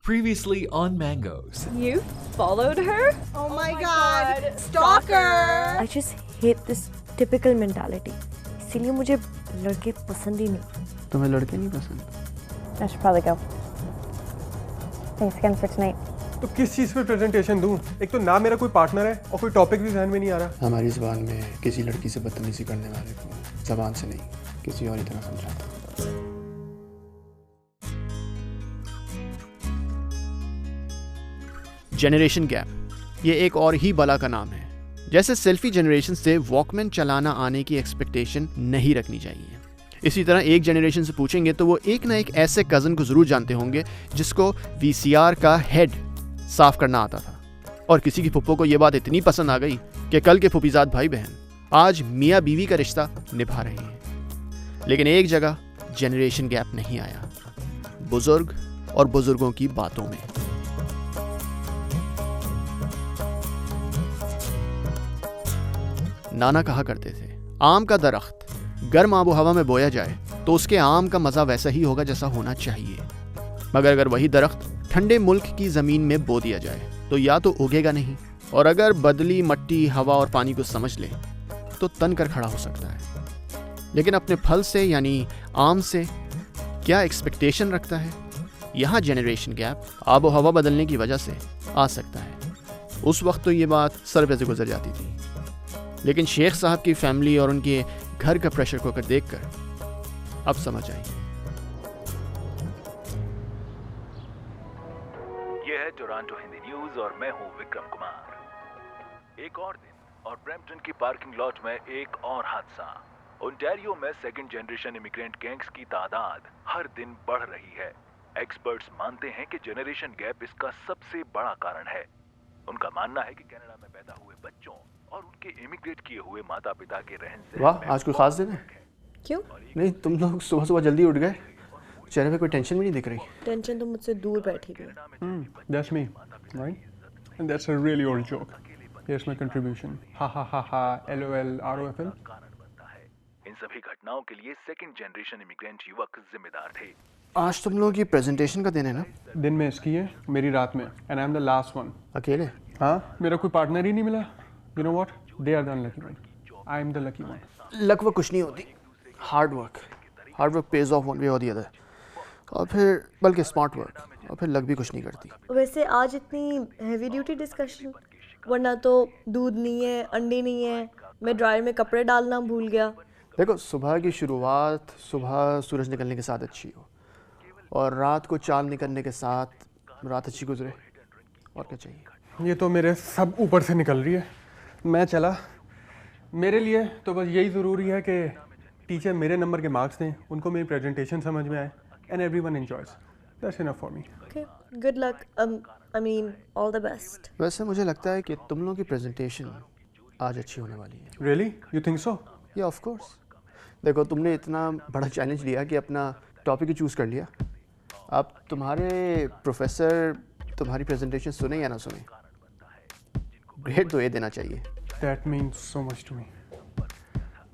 Previously on Mangoes. You followed her? Oh my god. Stalker! I just hate this typical mentality. इसीलिए मुझे लड़के पसंद ही नहीं. तुम्हें लड़के नहीं पसंद? I should probably go. Thanks again for tonight. तो किस चीज़ पे प्रेजेंटेशन दूं? एक तो ना मेरा कोई पार्टनर है और कोई टॉपिक भी ध्यान में नहीं आ रहा. हमारी ज़बान में किसी लड़की से बदतमीजी करने वाले को ज़बान से नहीं किसी और ही तरह समझाता. जनरेशन गैप ये एक और ही बला का नाम है. जैसे सेल्फी जनरेशन से वॉकमैन चलाना आने की एक्सपेक्टेशन नहीं रखनी चाहिए, इसी तरह एक जनरेशन से पूछेंगे तो वो एक ना एक ऐसे कज़न को ज़रूर जानते होंगे जिसको वीसीआर का हेड साफ करना आता था, और किसी की फुप्पो को ये बात इतनी पसंद आ गई कि कल के फुफीजाद भाई बहन आज मियाँ बीवी का रिश्ता निभा रहे हैं. लेकिन एक जगह जनरेशन गैप नहीं आया, बुजुर्ग और बुजुर्गों की बातों में. नाना कहा करते थे, आम का दरख्त गर्म आबो हवा में बोया जाए तो उसके आम का मज़ा वैसा ही होगा जैसा होना चाहिए, मगर अगर वही दरख्त ठंडे मुल्क की ज़मीन में बो दिया जाए तो या तो उगेगा नहीं, और अगर बदली मट्टी हवा और पानी को समझ ले तो तन कर खड़ा हो सकता है. लेकिन अपने फल से यानी आम से क्या एक्सपेक्टेशन रखता है? यहाँ जनरेशन गैप आबो हवा बदलने की वजह से आ सकता है. उस वक्त तो ये बात सर पे से गुजर जाती थी, लेकिन शेख साहब की फैमिली और उनके घर का प्रेशर कुकर देखकर अब समझ आई. ये है टोरंटो हिंदी न्यूज और मैं हूं विक्रम कुमार. एक और दिन और ब्रैम्पटन की पार्किंग लॉट में एक और हादसा. ओंटारियो में सेकंड जनरेशन इमिग्रेंट गैंग्स की तादाद हर दिन बढ़ रही है. एक्सपर्ट्स मानते हैं कि जनरेशन गैप इसका सबसे बड़ा कारण है. उनका मानना है कि कनाडा में पैदा हुए बच्चों और उनके इमिग्रेट किए हुए माता पिता के रहन सहन. वाह, आज कोई खास दिन है? क्यों? नहीं, तुम लोग सुबह सुबह जल्दी उठ गए, चेहरे पे कोई टेंशन भी नहीं दिख रही. टेंशन तो मुझसे दूर बैठी हुई. That's me, right? And that's a really old joke. Here's my contribution. Ha ha ha ha. LOL. ROFL. इन सभी घटनाओं के लिए सेकंड जनरेशन इमिग्रेंट युवक जिम्मेदार थे. आज तुम लोगों की प्रेजेंटेशन का दिन है ना? दिन में इसकी है, मेरी रात में. And I'm the last one. अकेले? हाँ, मेरा कोई पार्टनर ही नहीं मिला. You know what? They are the unlucky one. I'm the lucky one. Luck वो कुछ नहीं होती, hard work page of one way और दी अदर, और फिर बल्कि स्मार्ट वर्क, और फिर लक भी कुछ नहीं करती. वैसे आज इतनी हैवी ड्यूटी डिस्कशन, वरना तो दूध नहीं है, अंडे नहीं है, मैं ड्रायर में कपड़े डालना भूल गया. देखो, सुबह की शुरुआत सुबह सूरज निकलने के साथ अच्छी हो, और रात को चांद निकलने के साथ रात अच्छी गुजरे, और क्या चाहिए? ये तो मेरे सब ऊपर से निकल रही है. मैं चला. मेरे लिए तो बस यही ज़रूरी है कि टीचर मेरे नंबर के मार्क्स दें, उनको मेरी प्रेजेंटेशन समझ में आए, and everyone enjoys. That's enough for me. Okay, good luck. I mean, all the best. वैसे मुझे लगता है कि तुम लोगों की प्रेजेंटेशन आज अच्छी होने वाली है. रियली? You think so? या ऑफ कोर्स. देखो, तुमने इतना बड़ा चैलेंज लिया कि अपना टॉपिक ही चूज़ कर लिया. अब तुम्हारे प्रोफेसर तुम्हारी प्रेजेंटेशन सुने या ना सुने, ग्रेड तो ये देना चाहिए. That means so much to me.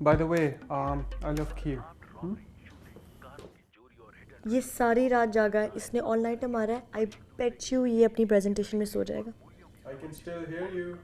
By the way, I love Kheer. ये सारी रात जागा है, इसने ऑल नाइटर मारा है. आई बेट यू ये अपनी प्रेजेंटेशन में सो जाएगा. I can still hear you.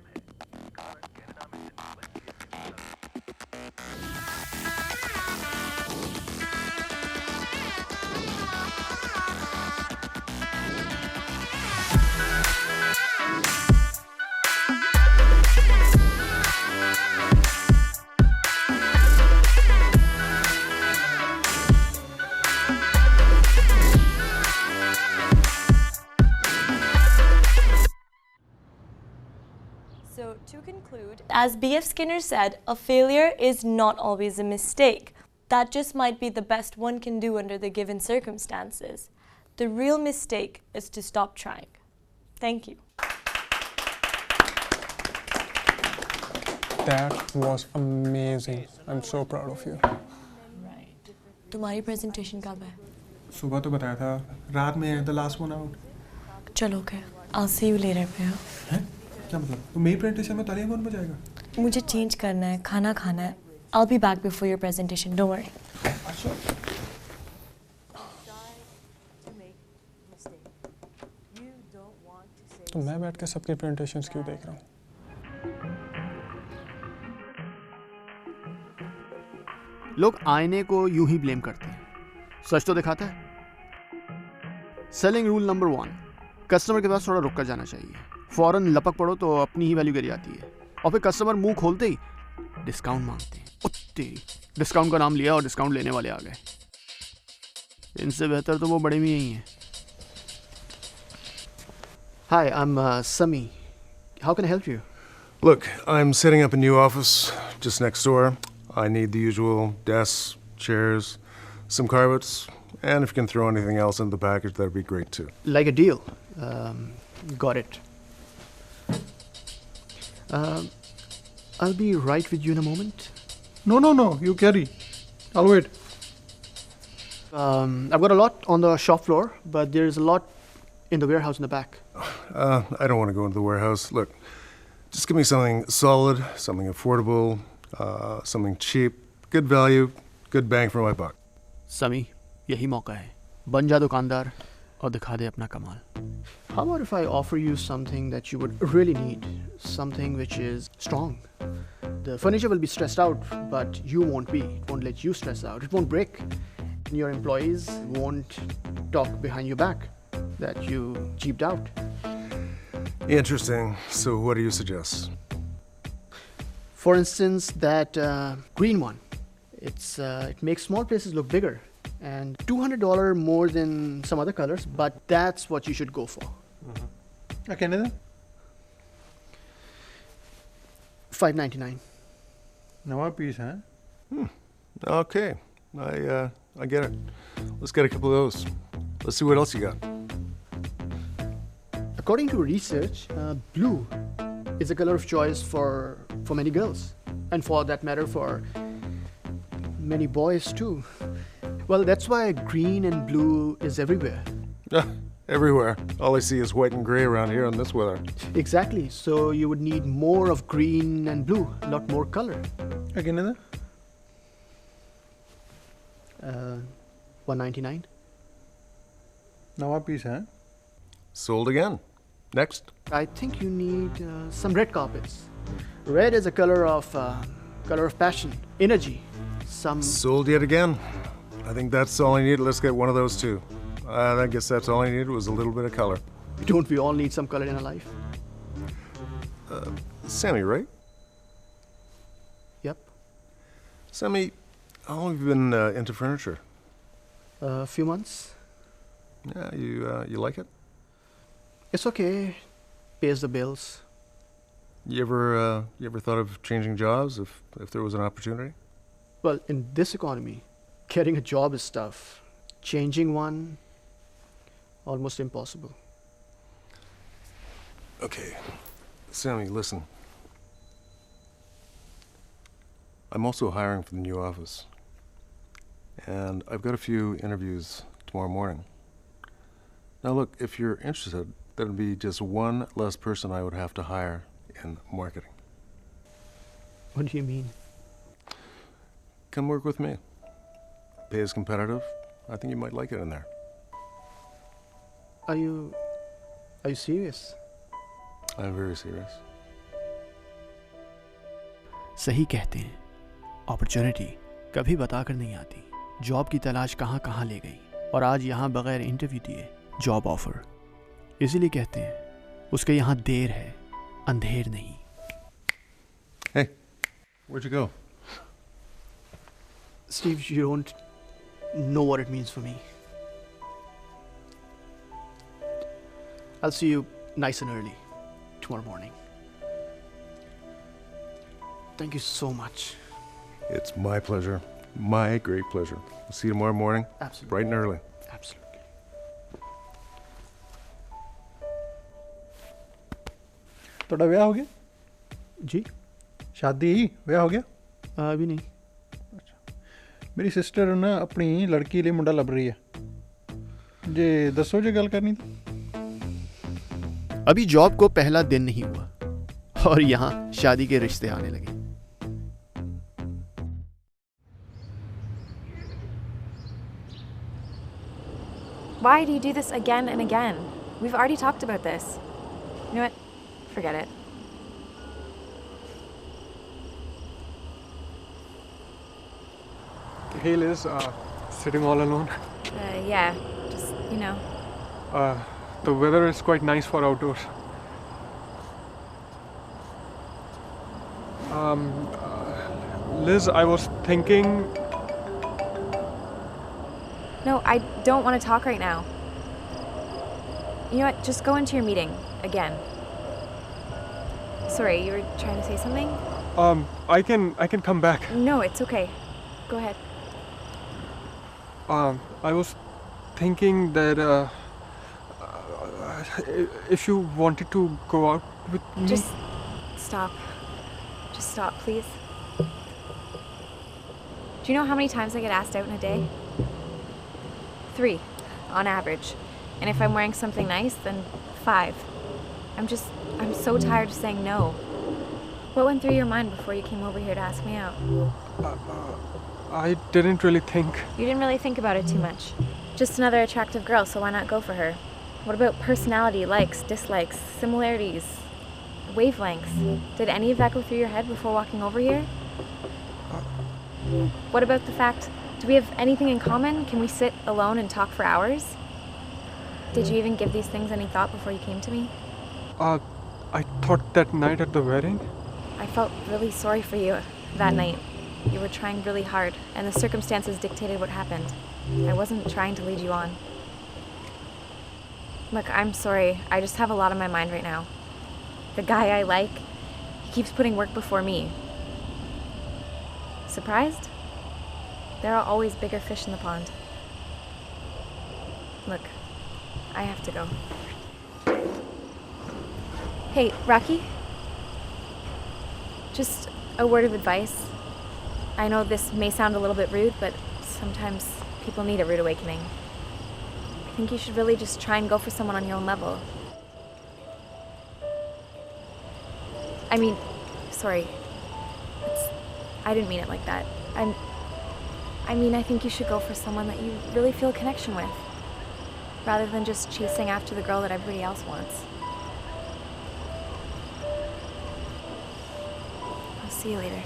So, to conclude, as B.F. Skinner said, a failure is not always a mistake. That just might be the best one can do under the given circumstances. The real mistake is to stop trying. Thank you. That was amazing. I'm so proud of you. तुम्हारी presentation कब है? सुबह तो बताया था, रात में है, the last one out. चलो okay. I'll see you later पे. हैं? क्या मतलब? तो मेरी प्रेजेंटेशन में तालियां कौन बजाएगा? मुझे चेंज करना है, खाना खाना है. I'll be back before your presentation. Don't worry. अच्छा. तो मैं बैठ के सबके प्रेजेंटेशंस क्यों देख रहा हूँ? लोग आईने को यूं ही ब्लेम करते हैं, सच तो दिखाता है। सेलिंग रूल नंबर 1, कस्टमर के पास थोड़ा रुक कर जाना चाहिए। फौरन लपक पड़ो तो अपनी ही वैल्यू गिर जाती है, और फिर कस्टमर मुंह खोलते ही डिस्काउंट मांगते हैं। उत्ते डिस्काउंट का नाम लिया और डिस्काउंट लेने वाले आ गए। इनसे बेहतर तो वो बड़े भी यही हैं। Hi, I'm Sami. How can I help you? Look, I'm setting up a new office just next door. I need the usual desks, chairs, some carpets, and if you can throw anything else into the package, that'd be great too. Like a deal. Got it. I'll be right with you in a moment. No, you carry. I'll wait. I've got a lot on the shop floor, but there's a lot in the warehouse in the back. I don't want to go into the warehouse. Look, just give me something solid, something affordable, something cheap, good value, good bang for my buck. Sami, यही मौका है। बन जा दुकानदार और दिखा दे अपना कमाल। How about if I offer you something that you would really need, something which is strong? The furniture will be stressed out, but you won't be. It won't let you stress out. It won't break. And your employees won't talk behind your back that you cheaped out. Interesting. So what do you suggest? For instance, that green one. It makes small places look bigger, and $200 more than some other colors, but that's what you should go for. Okay, then. $5.99. नवा piece है? Okay, I get it. Let's get a couple of those. Let's see what else you got. According to research, blue is a color of choice for many girls, and for that matter, for many boys too. Well, that's why green and blue is everywhere. Everywhere. All I see is white and gray around here in this weather. Exactly. So you would need more of green and blue, a lot more color. Again, then. $199. नवा piece है? Sold again. Next. I think you need some red carpets. Red is a color of passion, energy. Sold yet again. I think that's all I need. Let's get one of those too. I guess that's all I needed was a little bit of color. Don't we all need some color in our life? Sammy, right? Yep. Sammy, how long have you been into furniture? A few months. Yeah, you like it? It's okay. Pays the bills. You ever thought of changing jobs if there was an opportunity? Well, in this economy, getting a job is tough. Changing one, almost impossible. Okay, Sammy, listen. I'm also hiring for the new office, and I've got a few interviews tomorrow morning. Now look, if you're interested, that'd be just one less person I would have to hire in marketing. What do you mean? Come work with me. Pay is competitive. I think you might like it in there. Are you serious? I'm very serious. सही कहते हैं, opportunity कभी बताकर नहीं आती। Job की तलाश कहाँ कहाँ ले गई, और आज यहाँ बगैर इंटरव्यू दिए जॉब ऑफर। इसीलिए कहते हैं उसके यहाँ देर है, अंधेर नहीं। Hey, where'd you go? Steve, you don't know what it means for me. I'll see you nice and early tomorrow morning. Thank you so much. It's my pleasure. My great pleasure. I'll see you tomorrow morning. Absolutely. Bright and early. Absolutely. ਤੁਹਾਡਾ ਵਿਆਹ ਹੋ ਗਿਆ? जी? शादी ਵਿਆਹ ਹੋ ਗਿਆ? अभी नहीं। ਮੇਰੀ ਸਿਸਟਰ ਨਾ ਆਪਣੀ ਲੜਕੀ ਲਈ ਮੁੰਡਾ ਲੱਭ ਰਹੀ ਹੈ, ਜੇ ਦੱਸੋ ਜੇ ਗੱਲ ਕਰਨੀ ਤਾਂ। अभी जॉब को पहला दिन नहीं हुआ और यहाँ शादी के रिश्ते आने लगे। Why do you do this again and again? We've already talked about this. You know what? Forget it. Hey Liz, sitting all alone. Yeah, just, you know. The weather is quite nice for outdoors. Liz, I was thinking. No, I don't want to talk right now. You know what? Just go into your meeting again. Sorry, you were trying to say something? I can come back. No, it's okay. Go ahead. I was thinking that if you wanted to go out with me. Just stop. Just stop, please. Do you know how many times I get asked out in a day? 3, on average. And if I'm wearing something nice, then 5. I'm so tired of saying no. What went through your mind before you came over here to ask me out? I didn't really think. You didn't really think about it too much. Just another attractive girl, so why not go for her? What about personality, likes, dislikes, similarities, wavelengths? Did any of that go through your head before walking over here? What about the fact, do we have anything in common? Can we sit alone and talk for hours? Did you even give these things any thought before you came to me? I thought that night at the wedding. I felt really sorry for you that night. You were trying really hard, and the circumstances dictated what happened. I wasn't trying to lead you on. Look, I'm sorry. I just have a lot on my mind right now. The guy I like, he keeps putting work before me. Surprised? There are always bigger fish in the pond. Look, I have to go. Hey, Rocky? Just a word of advice. I know this may sound a little bit rude, but sometimes people need a rude awakening. I think you should really just try and go for someone on your own level. I mean, sorry. I didn't mean it like that. I think you should go for someone that you really feel a connection with, rather than just chasing after the girl that everybody else wants. I'll see you later.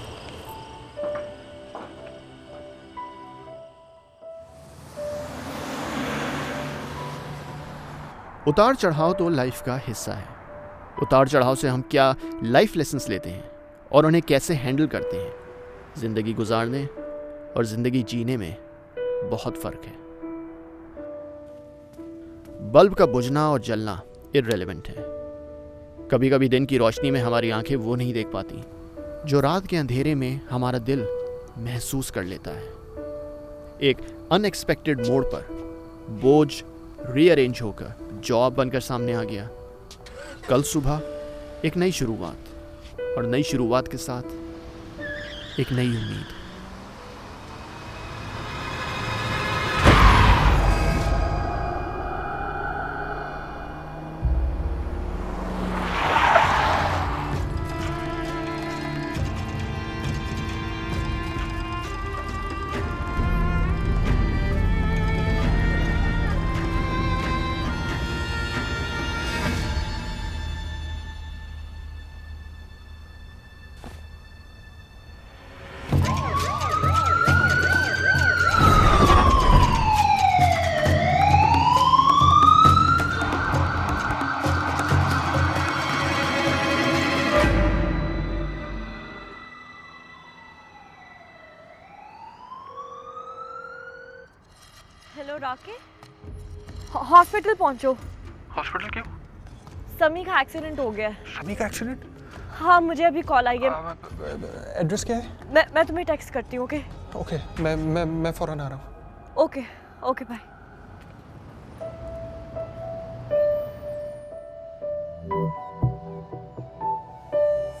उतार चढ़ाव तो life का हिस्सा है। उतार चढ़ाव से हम क्या लाइफ लेसन्स लेते हैं और उन्हें कैसे हैंडल करते हैं। ज़िंदगी गुजारने और ज़िंदगी जीने में बहुत फ़र्क है। बल्ब का बुझना और जलना इररिलेवेंट है। कभी कभी दिन की रोशनी में हमारी आंखें वो नहीं देख पाती जो रात के अंधेरे में हमारा दिल महसूस कर लेता है। एक अनएक्सपेक्टेड मोड़ पर बोझ रीअरेंज होकर जॉब बनकर सामने आ गया। कल सुबह एक नई शुरुआत और नई शुरुआत के साथ एक नई उम्मीद। हेलो रॉकी, हॉस्पिटल पहुंचो। हॉस्पिटल क्यों? समी का एक्सीडेंट हो गया है। समी का एक्सीडेंट? हाँ, मुझे अभी कॉल आई है। एड्रेस क्या है? मैं तुम्हें टेक्स्ट करती हूँ। ओके ओके, मैं फौरन आ रहा हूँ। Okay okay, bye.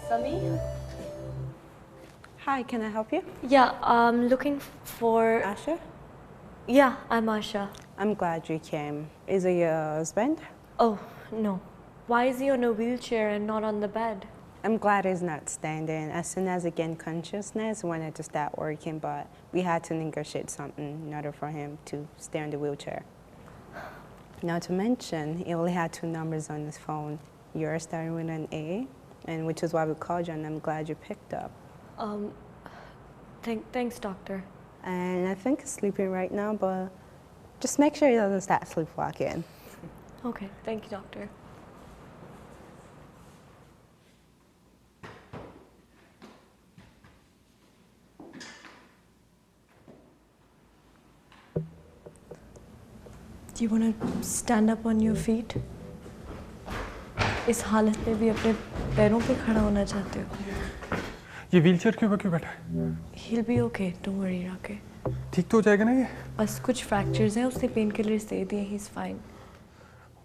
Sami? Hi, can I help you? Yeah, I'm looking for Asha? Yeah, I'm Asha. I'm glad you came. Is it your husband? Oh, no. Why is he on a wheelchair and not on the bed? I'm glad he's not standing. As soon as he gained consciousness, he wanted to start working, but we had to negotiate something in order for him to stay on the wheelchair. Not to mention, he only had 2 numbers on his phone. Yours started with an A, and which is why we called you, and I'm glad you picked up. Thanks, doctor. And I think he's sleeping right now, but just make sure he doesn't start sleepwalking. Okay, thank you, doctor. Do you want to stand up on your feet? इस हालत में भी अपने पैरों पे खड़ा होना चाहते हो? ये व्हीलचेयर क्यों बैठा है? He'll be okay, don't worry, राके. ठीक तो हो जाएगा ना ये? बस कुछ फ्रैक्चर्स हैं, उसने पेन किलर्स दे दिए, he's fine.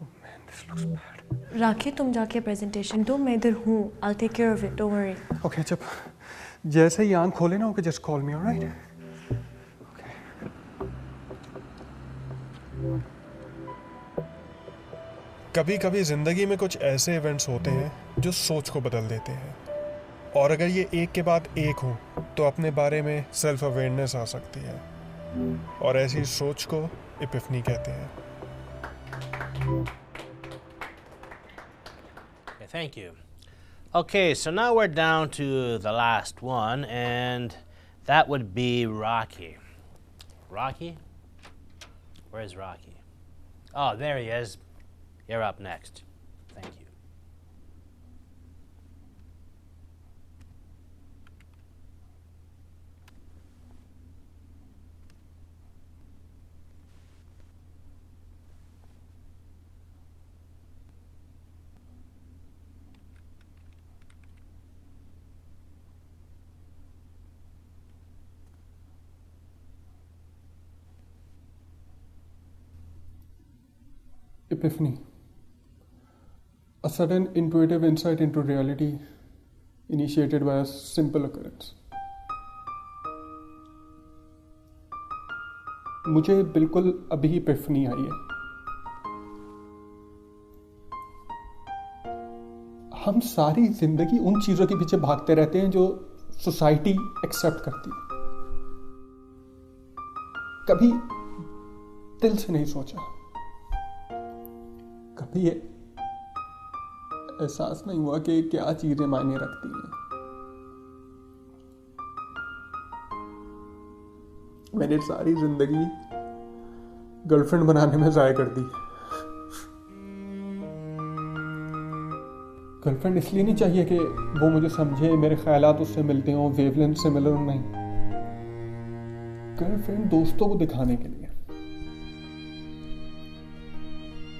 Oh man, this looks bad. राके तुम जाके प्रेजेंटेशन दो, मैं इधर हूँ. I'll take care of it, don't worry. Okay, जब जैसे ही आँख खोले ना, okay, just call me, alright? Okay. कभी कभी ज़िंदगी में कुछ ऐसे इवेंट्स होते हैं जो सोच को बदल देते हैं, और अगर ये एक के बाद एक हो तो अपने बारे में सेल्फ अवेयरनेस आ सकती है, और ऐसी सोच को इपिफनी कहते हैं. Okay, thank you. Okay, so now we're down to the last one, and that would be Rocky. Rocky? Where's Rocky? Oh, there he is. You're up next. Thank you. Epiphany. A sudden intuitive insight into reality initiated by a simple occurrence. मुझे बिल्कुल अभी epiphany आई है. हम सारी जिंदगी उन चीजों के पीछे भागते रहते हैं जो सोसाइटी एक्सेप्ट करती है. कभी दिल से नहीं सोचा, कभी एहसास नहीं हुआ कि क्या चीजें मायने रखती हैं. मैंने सारी जिंदगी गर्लफ्रेंड बनाने में ज़ाया कर दी. गर्लफ्रेंड इसलिए नहीं चाहिए कि वो मुझे समझे, मेरे ख्यालात उससे मिलते हों, वेवलेंथ सिमिलर नहीं. गर्लफ्रेंड दोस्तों को दिखाने के लिए,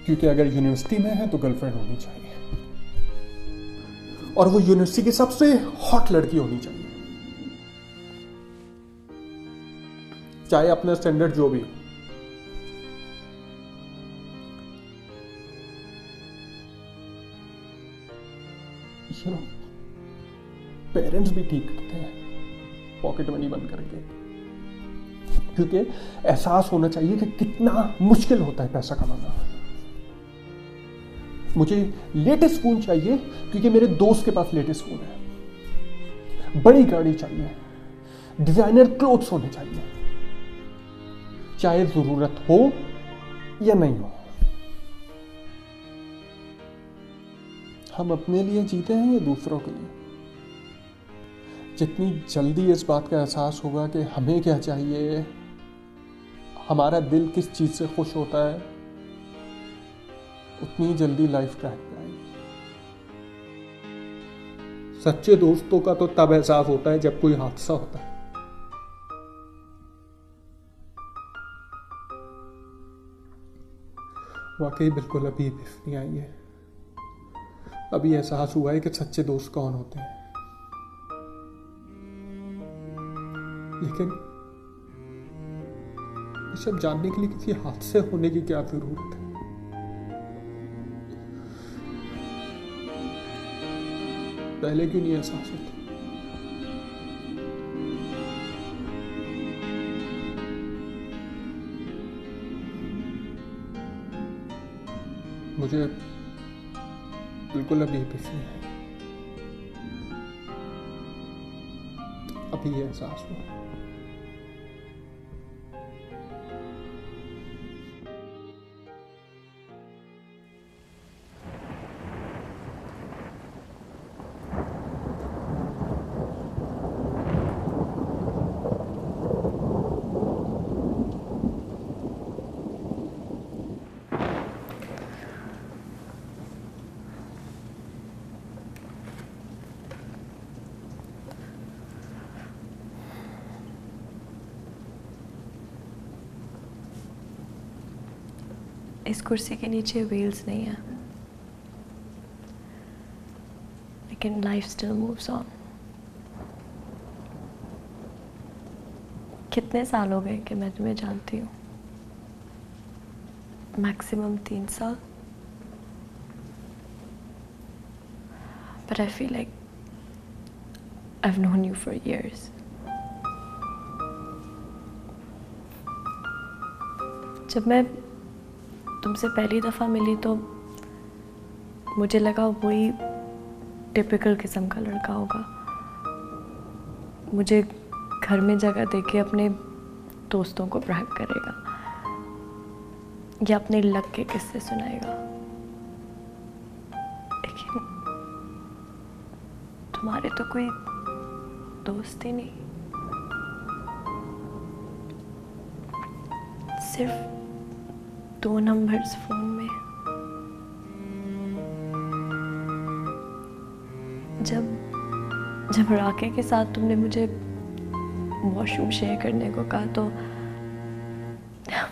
क्योंकि अगर यूनिवर्सिटी में है तो गर्लफ्रेंड होनी चाहिए, और वो यूनिवर्सिटी की सबसे हॉट लड़की होनी चाहिए, चाहे अपना स्टैंडर्ड जो भी हो. पेरेंट्स भी ठीक करते हैं पॉकेट मनी बंद करके, क्योंकि एहसास होना चाहिए कि कितना मुश्किल होता है पैसा कमाना. मुझे लेटेस्ट फोन चाहिए क्योंकि मेरे दोस्त के पास लेटेस्ट फोन है. बड़ी गाड़ी चाहिए, डिजाइनर क्लोथ्स होने चाहिए, चाहे जरूरत हो या नहीं हो. हम अपने लिए जीते हैं या दूसरों के लिए? जितनी जल्दी इस बात का एहसास होगा कि हमें क्या चाहिए, हमारा दिल किस चीज से खुश होता है, उतनी जल्दी लाइफ ट्रैक पे आएगी. सच्चे दोस्तों का तो तब एहसास होता है जब कोई हादसा होता है. वाकई बिल्कुल अभी इपिफनी आई है. अभी एहसास हुआ है कि सच्चे दोस्त कौन होते हैं. लेकिन ये सब जानने के लिए किसी हादसे होने की क्या जरूरत है? पहले क्यों नहीं एहसास होता? मुझे बिल्कुल अभी इपिफनी है. अभी एहसास हुआ. इस कुर्सी के नीचे व्हील्स नहीं है, लेकिन लाइफ स्टिल मूव्स ऑन। कितने साल हो गए कि मैं तुम्हें जानती हूँ? मैक्सिमम 3 साल। But I feel like I've known you for years. जब मैं तुमसे पहली दफ़ा मिली तो मुझे लगा वही टिपिकल किस्म का लड़का होगा, मुझे घर में जगह देके अपने दोस्तों को ब्रैग करेगा या अपने लक के किस्से सुनाएगा। लेकिन तुम्हारे तो कोई दोस्त ही नहीं, सिर्फ 2 नंबर्स फोन में। जब राके के साथ तुमने मुझे वॉशरूम शेयर करने को कहा तो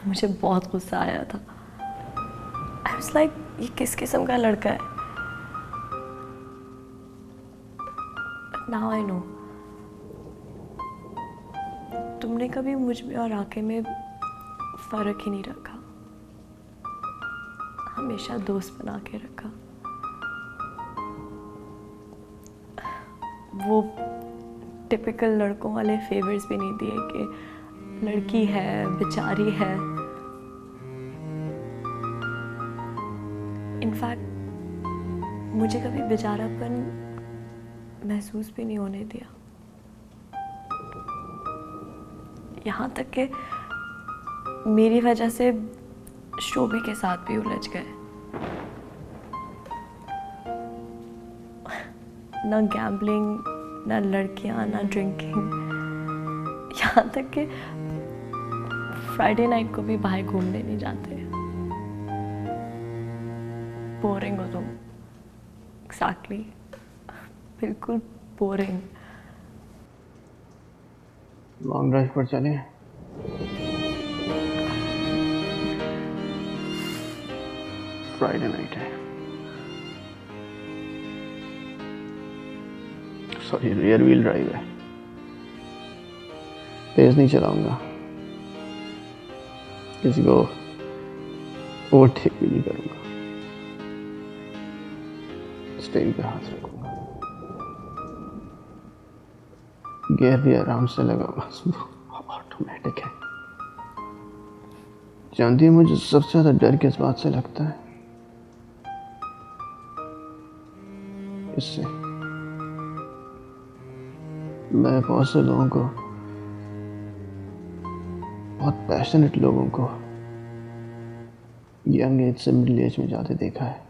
मुझे बहुत गुस्सा आया था। आई वाज लाइक, ये किस किस्म का लड़का है? बट नाउ आई नो, तुमने कभी मुझ में और राके में फर्क ही नहीं रखा, हमेशा दोस्त बना के रखा। वो टिपिकल लड़कों वाले फेवर्स भी नहीं दिए कि लड़की है, बेचारी है। इनफैक्ट मुझे कभी बेचारापन महसूस भी नहीं होने दिया, यहाँ तक कि मेरी वजह से शोभी के साथ भी उलझ गए। ना गैम्बलिंग, ना लड़कियां, ना ड्रिंकिंग, यहाँ तक कि फ्राइडे नाइट को भी बाहर घूमने नहीं जाते। बोरिंग हो तुम। एग्जैक्टली, बिल्कुल बोरिंग। लॉन्ग ड्राइव पर चले। फ्राइडे नाइट है, सॉरी रियर व्हील ड्राइव है, तेज नहीं चलाऊंगा, किसी को ओवरटेक भी नहीं करूंगा, स्टीयरिंग पे हाथ रखूंगा, गियर भी आराम से लगाऊंगा, ऑटोमेटिक है। जानती है मुझे सबसे ज्यादा डर किस बात से लगता है? इससे मैं बहुत से लोगों को, बहुत पैशनेट लोगों को यंग एज से मिडिल एज में जाते देखा है,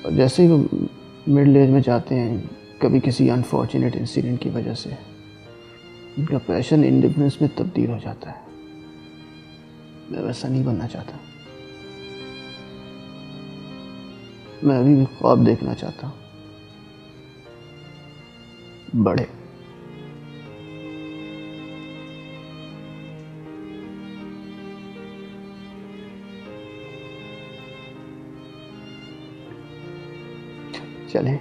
और जैसे ही वो मिडिल एज में जाते हैं, कभी किसी अनफॉर्चुनेट इंसिडेंट की वजह से उनका पैशन इंडिफरेंस में तब्दील हो जाता है। मैं वैसा नहीं बनना चाहता। मैं अभी भी ख्वाब देखना चाहता हूँ, बड़े। चलें।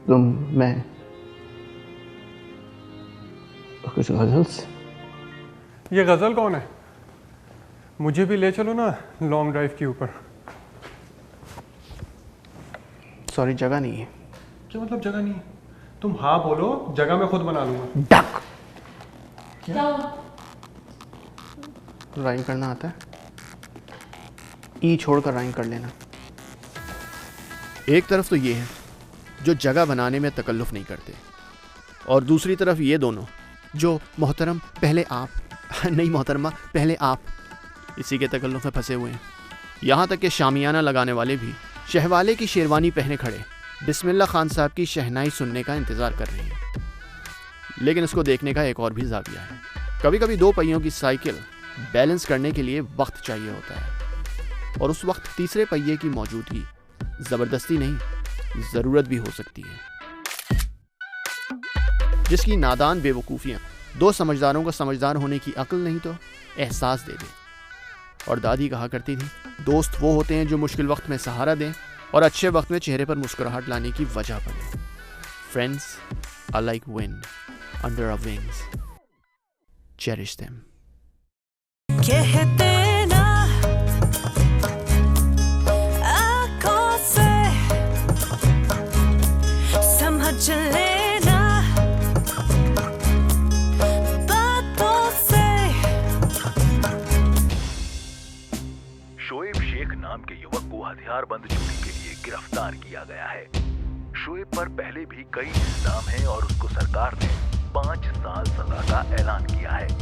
तुम, मैं, कुछ गजल्स। ये गजल कौन है? मुझे भी ले चलो ना लॉन्ग ड्राइव के ऊपर। सॉरी, जगह नहीं है। क्या मतलब जगह नहीं है? तुम हाँ बोलो, जगह मैं खुद बना लूंगा। डक। क्या? राइम करना आता है? ई छोड़कर राइम कर लेना। एक तरफ तो ये है जो जगह बनाने में तकल्लुफ नहीं करते, और दूसरी तरफ ये दोनों जो मोहतरम पहले आप, नहीं मोहतरमा पहले आप, इसी के तकल्लुफ में फंसे हुए हैं। यहाँ तक कि शामियाना लगाने वाले भी शहवाले की शेरवानी पहने खड़े बिस्मिल्लाह खान साहब की शहनाई सुनने का इंतज़ार कर रही है। लेकिन इसको देखने का एक और भी ज़ाविया है। कभी कभी 2 पहियों की साइकिल बैलेंस करने के लिए वक्त चाहिए होता है, और उस वक्त तीसरे पहिए की मौजूदगी ज़बरदस्ती नहीं, ज़रूरत भी हो सकती है। जिसकी नादान बेवकूफ़ियाँ दो समझदारों को समझदार होने की अक्ल नहीं तो एहसास दे दे। और दादी कहा करती थी, दोस्त वो होते हैं जो मुश्किल वक्त में सहारा दें और अच्छे वक्त में चेहरे पर मुस्कुराहट लाने की वजह बने। Friends are like wind under our wings, cherish them. कहते ना आँखों से समझ लेना बातों से। शोएब शेख नाम के युवक को हथियारबंद चोरी के लिए गिरफ्तार किया गया है। शोएब पर पहले भी कई इल्जाम हैं और उसको सरकार ने 5 साल सजा का ऐलान किया है।